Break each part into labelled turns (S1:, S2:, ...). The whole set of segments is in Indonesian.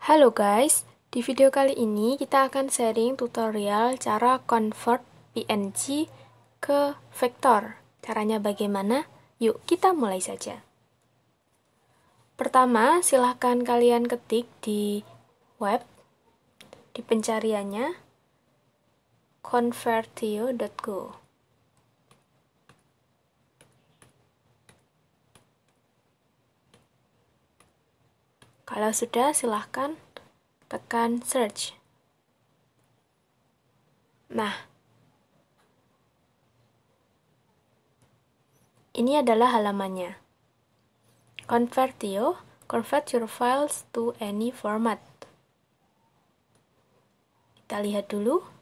S1: Halo guys, di video kali ini kita akan sharing tutorial cara convert PNG ke vektor. Caranya bagaimana? Yuk kita mulai saja. Pertama, silahkan kalian ketik di web, di pencariannya convertio.go. Kalau sudah, silahkan tekan search. Nah, ini adalah halamannya. Convertio, convert your files to any format. Kita lihat dulu.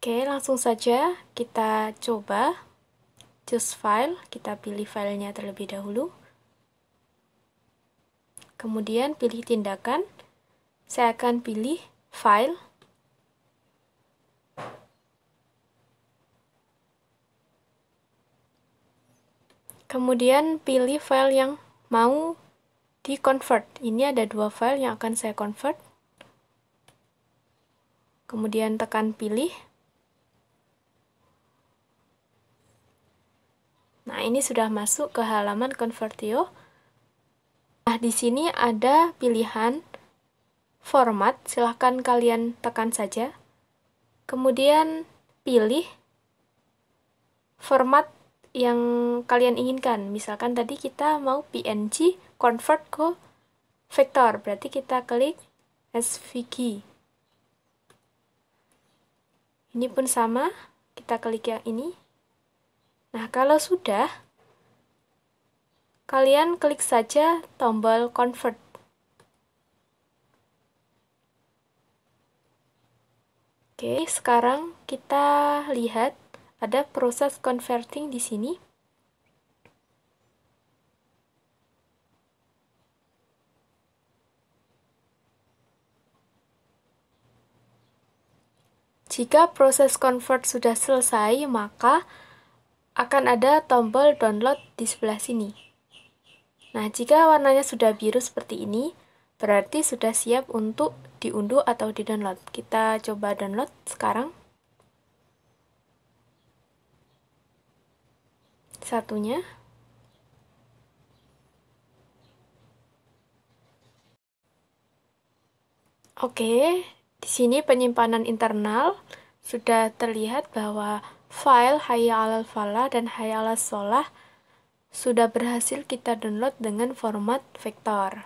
S1: Oke, langsung saja kita coba choose file, kita pilih filenya terlebih dahulu. Kemudian pilih tindakan, saya akan pilih file. Kemudian pilih file yang mau di-convert. Ini ada dua file yang akan saya convert. Kemudian tekan pilih. Nah, ini sudah masuk ke halaman Convertio. Nah, di sini ada pilihan format, silahkan kalian tekan saja. Kemudian pilih format yang kalian inginkan. Misalkan tadi kita mau PNG convert ke vektor, berarti kita klik SVG. Ini pun sama, kita klik yang ini. Nah, kalau sudah, kalian klik saja tombol convert. Oke, sekarang kita lihat ada proses converting di sini. Jika proses convert sudah selesai, maka akan ada tombol download di sebelah sini. Nah, jika warnanya sudah biru seperti ini, berarti sudah siap untuk diunduh atau di-download. Kita coba download sekarang. Satunya. Oke, di sini penyimpanan internal sudah terlihat bahwa file Hayya 'alal Falah dan Hayya 'alas Shalah sudah berhasil kita download dengan format vektor.